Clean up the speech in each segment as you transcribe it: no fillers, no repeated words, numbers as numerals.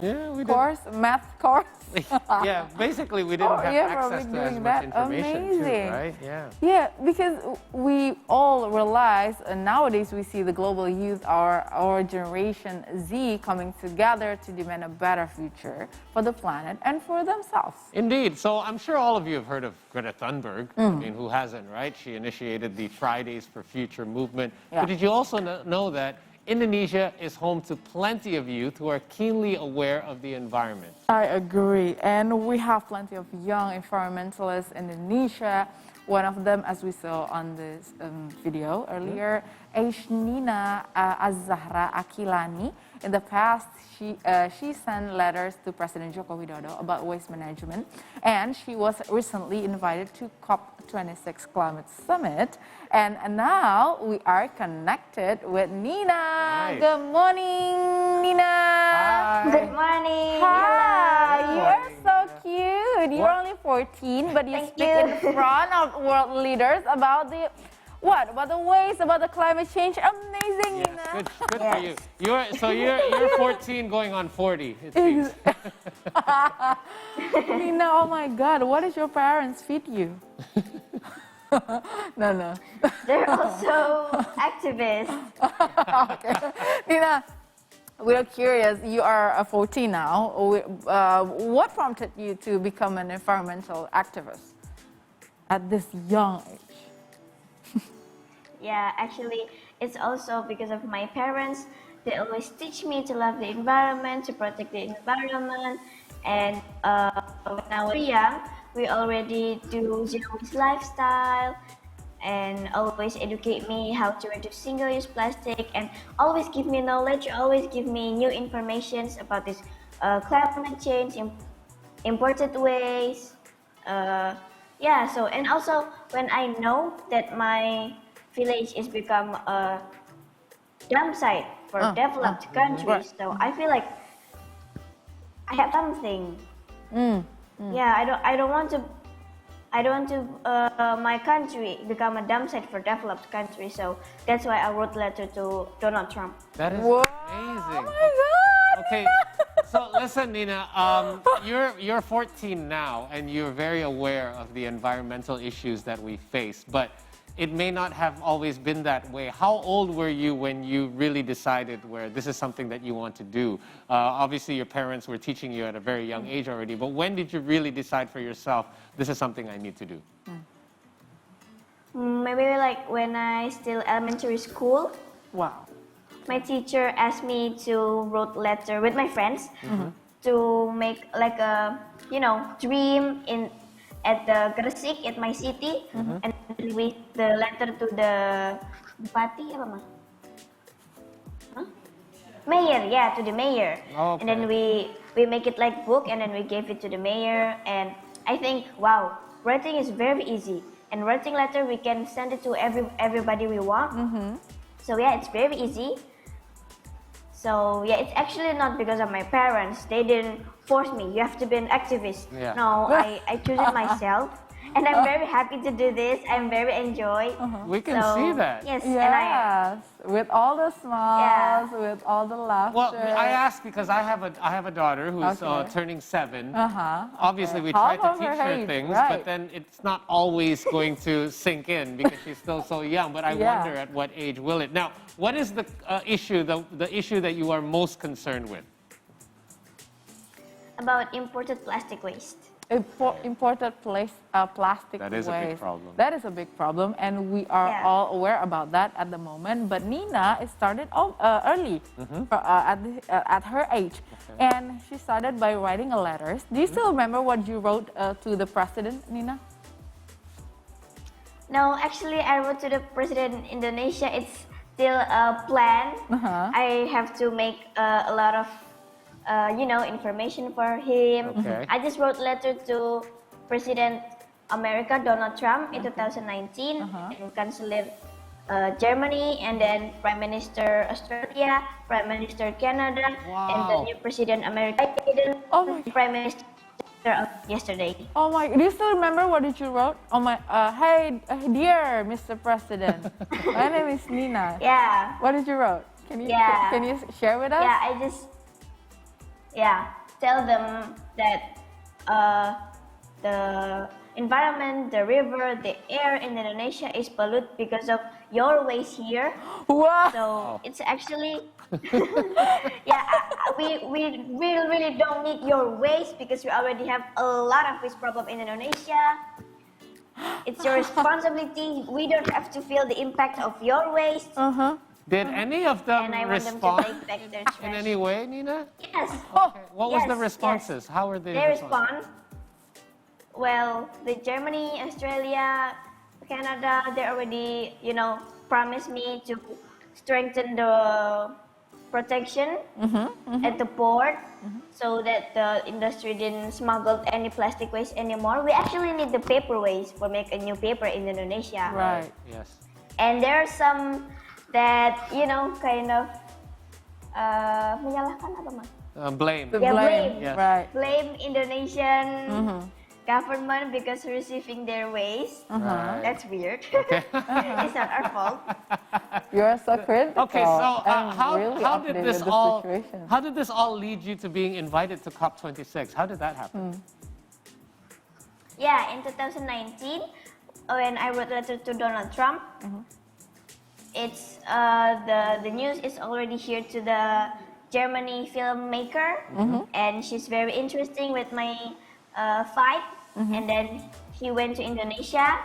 Yeah, we did. course, math course. Yeah, basically we didn't have access to as much information too, Amazing. right? Yeah. Yeah, because we all realize nowadays we see the global youth, our generation Z, coming together to demand a better future for the planet and for themselves. Indeed. So I'm sure all of you have heard of Greta Thunberg. I mean, who hasn't, right? She initiated the Fridays for Future movement. Yeah. But did you also know that Indonesia is home to plenty of youth who are keenly aware of the environment? I agree. And we have plenty of young environmentalists in Indonesia. One of them, as we saw on this video earlier, Aeshnina Azzahra Akilani. In the past, she sent letters to President Joko Widodo about waste management, and she was recently invited to COP26 Climate Summit. And now we are connected with Nina. Nice. Good morning, Nina. Hi. Good morning. Hi, Hello. you are so cute. You're only 14, but you Thank speak you. in front of world leaders about the what? About the waste, about the climate change. Amazing, Yes, Nina. good for you. You're 14 going on 40, it seems. Nina, oh my God, what did your parents feed you? No. They're also activists. Okay. Nina, we're curious. You are 14 now. What prompted you to become an environmental activist at this young age? Yeah, actually, it's also because of my parents. They always teach me to love the environment, to protect the environment. And when I was young, we already do zero-waste lifestyle and always educate me how to reduce single-use plastic and always give me knowledge, always give me new information about this climate change, imported waste. Yeah, so and also when I know that my village is become a dump site for developed countries, right. so I feel like I have something. Yeah, I don't want to my country become a dump site for developed countries. So that's why I wrote a letter to Donald Trump. That is Whoa. amazing. Oh my God. Okay, so listen, Nina, you're 14 now, and you're very aware of the environmental issues that we face, but it may not have always been that way. How old were you when you really decided where this is something that you want to do? Obviously, your parents were teaching you at a very young age already, but when did you really decide for yourself, this is something I need to do? Maybe like when I still elementary school. Wow. My teacher asked me to write letter with my friends to make like a dream at the Gresik at my city and with the letter to the bupati apa mah? Huh? Mayor, yeah, to the mayor. Okay. And then we make it like book and then we gave it to the mayor, and I think wow, writing is very easy, and writing letter we can send it to everybody we want. So yeah, it's very easy. So yeah, it's actually not because of my parents. They didn't force me. You have to be an activist. Yeah. No, I choose it myself, and I'm very happy to do this. I'm very enjoy. We can see that. Yes, and I Yes, with all the smiles, with all the laughter. Well, I ask because I have a daughter who's Okay. turning 7. Obviously, we Half try to of teach her her age, things, right. but then it's not always going to sink in because she's still so young. But I Yeah. wonder at what age will it? Now, what is the issue, the issue that you are most concerned with? about imported plastic waste. Imported plastic That is a big waste. problem. That is a big problem, and we are Yeah. all aware about that at the moment. But Nina started early at her age, and she started by writing a letter. Do you still remember what you wrote to the president, Nina? No, actually, I wrote to the president in Indonesia. It's still a plan. I have to make a lot of information for him. Okay. I just wrote letter to President America Donald Trump in 2019, and Chancellor Germany, and then Prime Minister Australia, Prime Minister Canada, and the Wow. new President America Biden, Oh my- Prime Minister yesterday. Oh my! Do you still remember what did you wrote? Oh my! Hey, dear Mr. President, my name is Nina. Yeah. What did you wrote? Can you Yeah. can you share with us? Yeah, yeah, tell them that the environment, the river, the air in Indonesia is polluted because of your waste here. Wow. So it's actually, yeah, we really don't need your waste because we already have a lot of waste problem in Indonesia. It's your responsibility. We don't have to feel the impact of your waste. Did any of them And I want them to respond take back their in trash. any way, Nina? Yes. Okay. What was the Yes, responses? yes. How were they? They respond. Well, the Germany, Australia, Canada, they already, promised me to strengthen the protection at the port so that the industry didn't smuggle any plastic waste anymore. We actually need the paper waste for make a new paper in Indonesia. Right. Yes. And there are some that, kind of menyalahkan apa, Mas? Blame. The Yeah, blame. blame. Yes. Right. Blame Indonesian government because receiving their waste. Right. That's weird. It's not our fault. You're so critical. Okay, so and how really did updated this the all situation. how did this all lead you to being invited to COP26? How did that happen? Yeah, in 2019, when I wrote a letter to Donald Trump, it's the news is already here to the Germany filmmaker, and she's very interesting with my fight. And then he went to Indonesia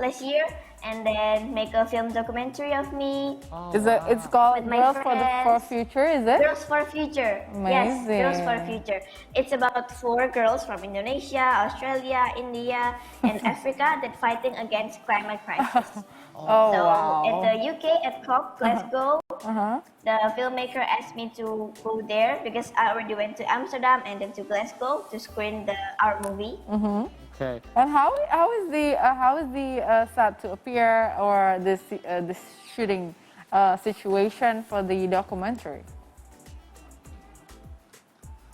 last year, and then make a film documentary of me. It's called With my Girls for friends. Future, is it? Girls for Future. Yes, Amazing. Girls for Future. It's about 4 girls from Indonesia, Australia, India, and Africa that fighting against climate crisis. Oh, So wow. at the UK at COP, Glasgow, the filmmaker asked me to go there because I already went to Amsterdam and then to Glasgow to screen our movie. Okay. And how is the set to appear or this shooting situation for the documentary?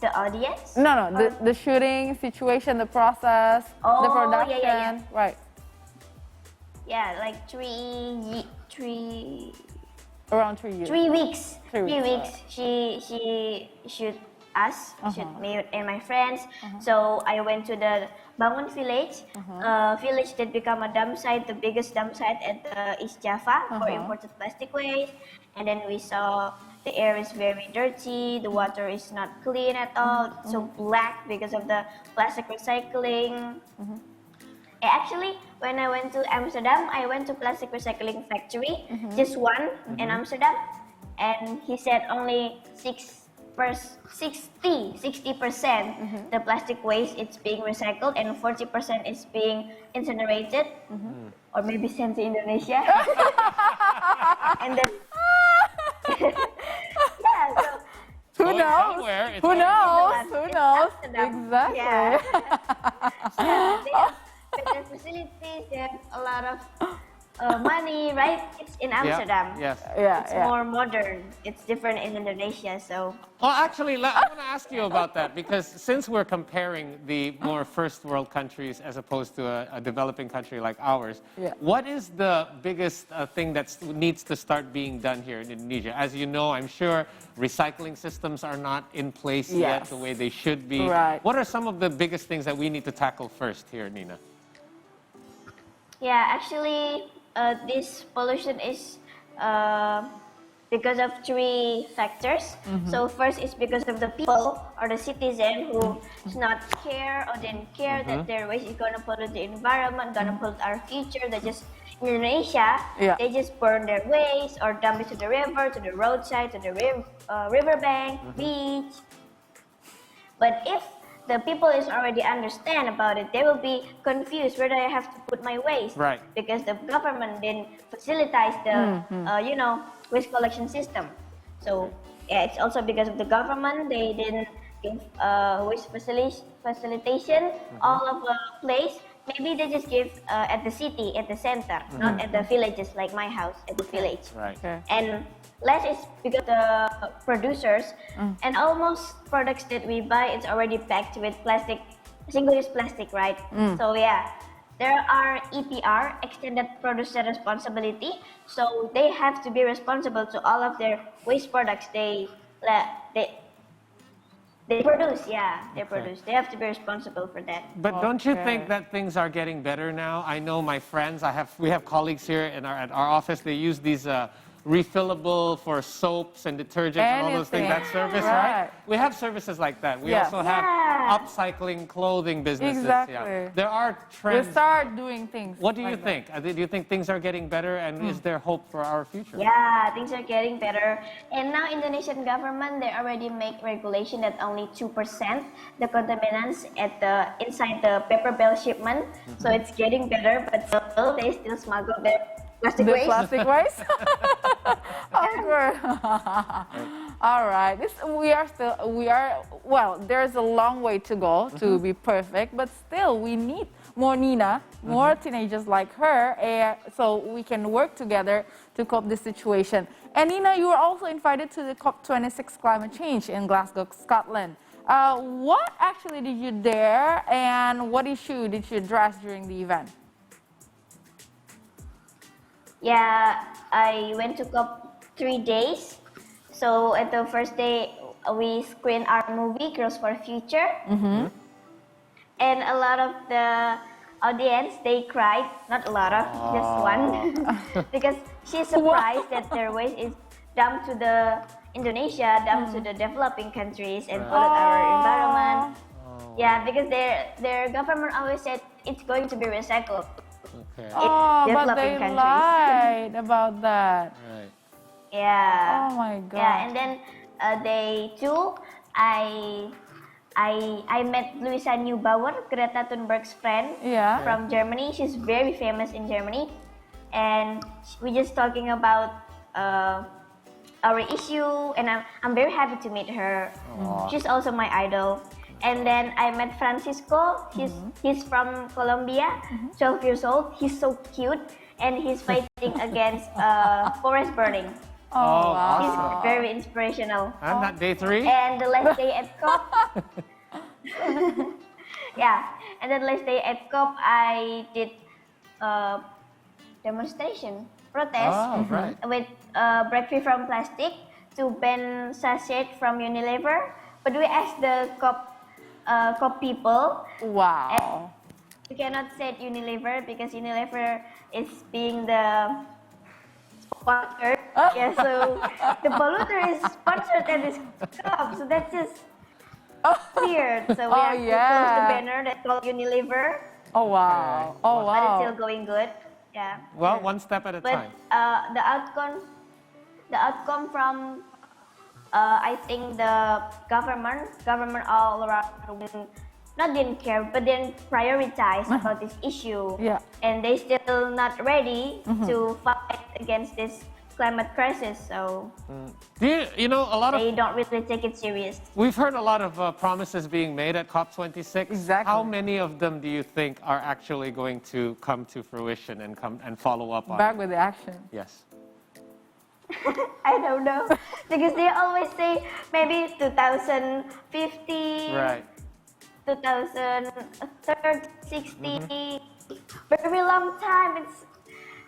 The audience? No, the shooting situation, the process, the Oh, yeah, production, yeah, yeah. right? Yeah, like three Around 3 years. 3 weeks. 3 3 weeks, weeks. She shoot us, shoot me and my friends. So I went to the Bangun village, village that become a dump site, the biggest dump site at the East Java for imported plastic waste. And then we saw the air is very dirty, the water is not clean at all, so black because of the plastic recycling. Actually, when I went to Amsterdam, I went to plastic recycling factory, just one in Amsterdam, and he said only 60% the plastic waste is being recycled and 40% is being incinerated, or maybe sent to Indonesia. And then, yeah, so Who Going knows? somewhere, it's Who going knows? in Who knows? Amsterdam. Exactly. Yeah. Yeah, they have better facilities, they have a lot of money, right? It's in Amsterdam. Yes. Yeah, It's yeah. more modern. It's different in Indonesia, so Well, actually, I want to ask you about that because since we're comparing the more first world countries as opposed to a developing country like ours, Yeah. what is the biggest thing that needs to start being done here in Indonesia? As you know, I'm sure recycling systems are not in place yet Yes. the way they should be. Right. What are some of the biggest things that we need to tackle first here, Nina? yeah, actually, this pollution is because of 3 factors. So first is because of the people or the citizen who does not care or didn't care that their waste is gonna pollute the environment, gonna pollute our future. They just in Indonesia, Yeah. they just burn their waste or dump it to the river, to the roadside, to the riverbank, beach. But if the people is already understand about it, they will be confused where do I have to put my waste, Right. because the government didn't facilitate the waste collection system. So yeah, it's also because of the government they didn't give waste facilitation all of the place. Maybe they just give at the city, at the center, not at the villages like my house at the village. Right. Okay. And less is because the producers and almost products that we buy it's already packed with plastic, single-use plastic, right? So yeah, there are EPR, extended producer responsibility. So they have to be responsible to all of their waste products they They produce, yeah, they Okay. produce. They have to be responsible for that. But don't you Okay. think that things are getting better now? I know my friends, we have colleagues here at our office, they use these refillable for soaps and detergents and all those things, that Anything. service, Right. right? We have services like that. We Yes. also have Yeah. upcycling clothing businesses. Exactly. Yeah. There are We trends. start doing things. What do you like think? Do you think things are getting better, and is there hope for our future? Yeah, things are getting better. And now Indonesian government, they already make regulation that only 2% the contaminants inside the paper bale shipment. So it's getting better, but still they still smuggle their plastic The waste. plastic waste? Of course. All right. Well, there's a long way to go to be perfect, but still we need more Nina, more teenagers like her, so we can work together to cope this situation. And Nina, you were also invited to the COP26 climate change in Glasgow, Scotland. What actually did you there, and what issue did you address during the event? Yeah, I went to COP 3 days. So at the first day, we screened our movie, Girls for Future. And a lot of the audience, they cried. Not a lot of, just one. Because she's surprised that their waste is dumped to the Indonesia, dumped to the developing countries and pollute our environment. Yeah, because their government always said it's going to be recycled. Okay. Oh, but developing they countries. lied about that. Right. Yeah. Oh my God. Yeah, and then day 2, I met Luisa Neubauer, Greta Thunberg's friend Yeah. from Germany. She's very famous in Germany, and we just talking about our issue, and I'm very happy to meet her. She's also my idol. And then I met Francisco. He's from Colombia, 12 years old. He's so cute, and he's fighting against forest burning. Oh, He's wow. very inspirational. And that day 3? And the last day at COP, yeah. And then last day at COP, I did demonstration, protest Oh, right. with break free from plastic to ban sachet from Unilever. But we asked the COP people, Wow. we cannot say Unilever because Unilever is being the sponsor. Yeah, so the polluter is sponsored at this COP, so that's just weird. So we Oh, have to close the banner that's called Unilever, Oh, wow. Oh, but it's wow. still going good. Yeah. Well, one step at a But time. the outcome from I think the government all around didn't care, but didn't prioritize about this issue. Yeah. And they still not ready to fight against this climate crisis. So You know, a lot of they don't really take it serious. we've heard a lot of promises being made at COP26. Exactly. How many of them do you think are actually going to come to fruition and follow up on? Back it? with the action. Yes. I don't know because they always say maybe 2050, Right. 2030, 60. Very long time.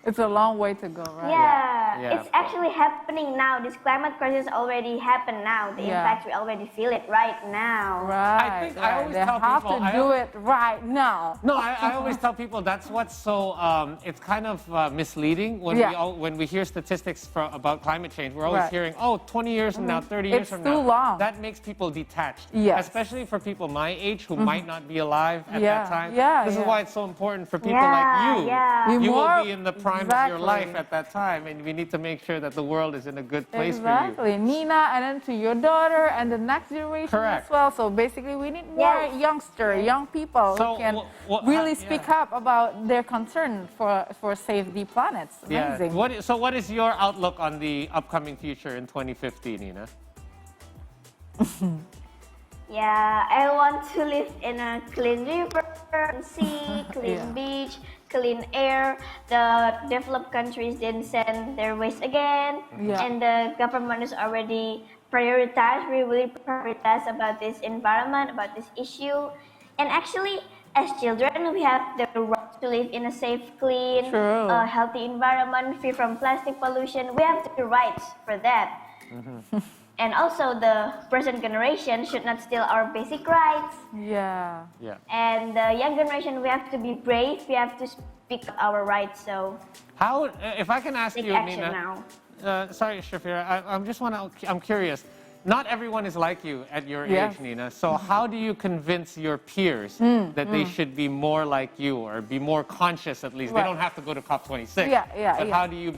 It's a long way to go, right? Yeah. It's actually happening now. This climate crisis already happened now. The Yeah. impact, we already feel it right now. Right. think I always They tell have people, to do it right now. No, I always tell people that's what's so, it's kind of misleading when, Yeah. when we hear statistics about climate change. We're always Right. hearing, 20 years from now, 30 years It's from too now. long. That makes people detached. Yes. Especially for people my age who might not be alive at Yeah. that time. Yeah, This is yeah. why it's so important for people Yeah, like you. yeah. You You will more- be in the prime of your life Exactly. at that time, and we need to make sure that the world is in a good place for you. Exactly. Nina, and then to your daughter and the next generation Correct. as well. So basically, we need more young people So who can what- really yeah. speak up about their concern for save the planet. Yeah. Amazing. What is your outlook on the upcoming future in 2050, Nina? Yeah, I want to live in a clean river, sea, clean Yeah. beach, clean air. The developed countries didn't send their waste again, Yeah. and the government is already prioritized. We really prioritize about this environment, about this issue, and actually, as children, we have the right to live in a safe, clean, True. healthy environment, free from plastic pollution. We have the rights for that. and also the present generation should not steal our basic rights. Yeah. Yeah. And the young generation, we have to be brave. We have to speak up our rights. So How, if I can ask take you, action Nina. now. Sorry, Shafira, I'm curious. Not everyone is like you at your Yes. age, Nina. So how do you convince your peers that they should be more like you or be more conscious at least? They Right. don't have to go to COP26. Yeah, But yeah. how do you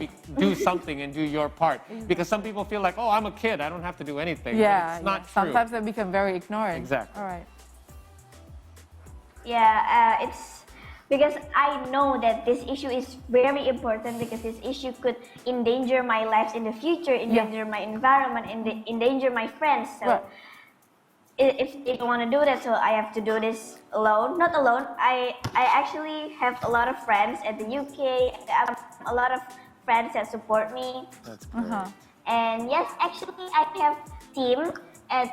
do something and do your part? Because some people feel like, oh, I'm a kid. I don't have to do anything. But Yeah, it's not yeah. true. Sometimes they become very ignorant. Exactly. All right. Yeah, it's because I know that this issue is very important because this issue could endanger my lives in the future, endanger my environment, endanger my friends. So Right. if they don't want to do that, so I have to do this alone. Not alone. I actually have a lot of friends at the UK. I have a lot of friends that support me. That's great. And yes, actually, I have team at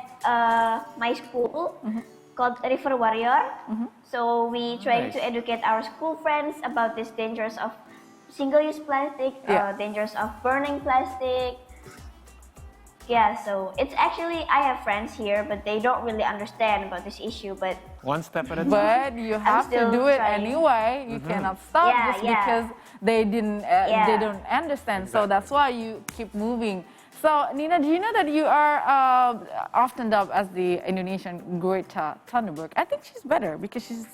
my school called River Warrior. So we try Nice. to educate our school friends about these dangers of single-use plastic, Yeah. dangers of burning plastic. Yeah, so it's actually, I have friends here, but they don't really understand about this issue. But One step at a time. But you have to still do it trying. anyway. You cannot stop Yeah, just yeah. because they Yeah. they don't understand. So Exactly. that's why you keep moving. So Nina, do you know that you are often dubbed as the Indonesian Greta Thunberg? I think she's better because she's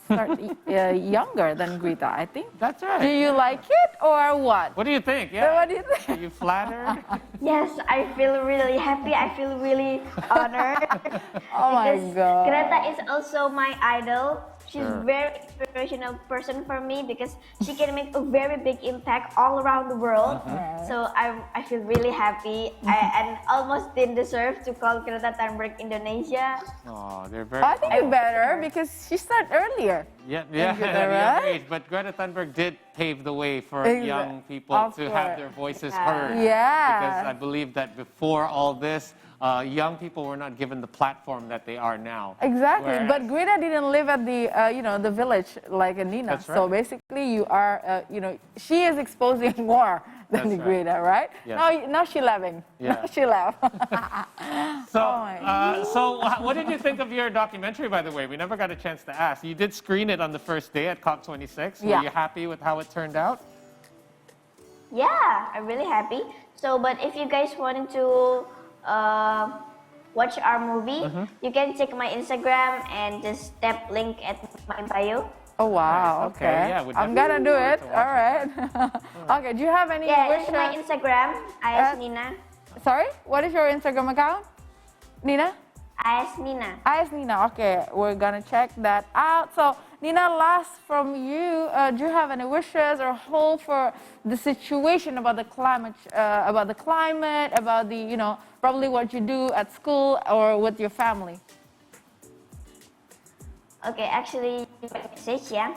younger than Greta. I think. That's Do right. you like it or what? What do you think? Yeah. What do you Are think? you flattered? yes, I feel really happy. I feel really honored. Oh my Because God. Greta is also my idol. She's Sure. very inspirational person for me because she can make a very big impact all around the world. So I feel really happy. I almost didn't deserve to call Greta Thunberg Indonesia. Oh, they're very. I think you better because she started earlier. Yeah, Greta, at a younger right? age. But Greta Thunberg did pave the way for Exa- young people of to have course. their voices Yeah. heard. Yeah. Because I believe that before all this, young people were not given the platform that they are now. Exactly, Whereas- but Greta didn't live at the the village like Nina. That's So right. basically, you are she is exposing more than That's right. Greta, right? Yes. Now she laughing. Yeah. Now she laugh. So, Oh my what did you think of your documentary, by the way? We never got a chance to ask. You did screen it on the first day at COP26. Yeah. Were you happy with how it turned out? Yeah, I'm really happy. So, but if you guys wanted to watch our movie, you can check my Instagram and just tap link at my bio. Oh wow. Nice. Okay, Okay. yeah, we I'm gonna do definitely it. want to watch All right. Okay. Do you have any Yeah, wishes? it's my Instagram, Aeshnina. Sorry. What is your Instagram account? Nina? Aeshnina. Nina. Okay, we're gonna check that out. So, Nina, last from you, do you have any wishes or hope for the situation about the climate, about the probably what you do at school or with your family? Okay, actually, message, yeah.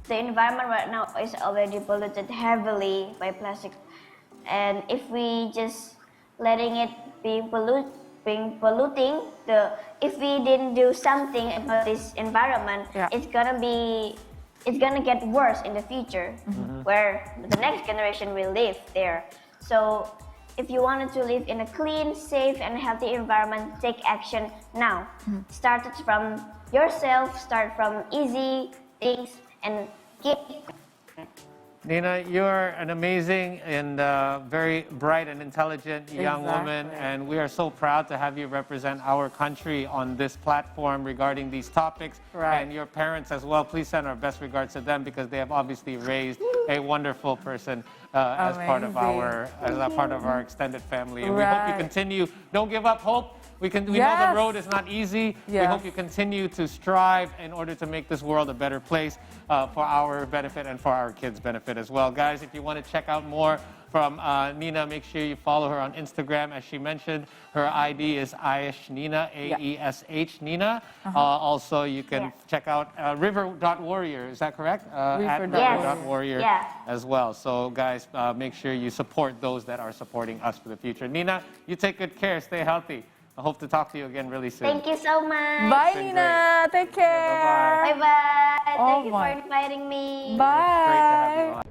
The environment right now is already polluted heavily by plastic, and if we just letting it be polluting, if we didn't do something about this environment, Yeah. it's gonna get worse in the future, where the next generation will live there. So if you wanted to live in a clean, safe, and healthy environment, take action now. Start it from yourself, start from easy things, and keep. Nina, you're an amazing and very bright and intelligent young woman, Exactly. and we are so proud to have you represent our country on this platform regarding these topics. Right. And your parents as well. Please send our best regards to them because they have obviously raised a wonderful person as part of our extended family. And we hope you Right. continue. Don't give up hope. We know Yes. the road is not easy. We Yes. hope you continue to strive in order to make this world a better place for our benefit and for our kids' benefit as well. Guys, if you want to check out more from Nina, make sure you follow her on Instagram. As she mentioned, her ID is Aeshnina, A-E-S-H, Nina. Also, you can Yeah. check out river.warrior. Is that correct? At River.warrior. river.warrior Yeah. as well. So, guys, make sure you support those that are supporting us for the future. Nina, you take good care. Stay healthy. I hope to talk to you again really soon. Thank you so much. Bye, been Nina. Take care. bye-bye. Bye bye. Oh Thank you my- for inviting me. It's great to have you Bye. on.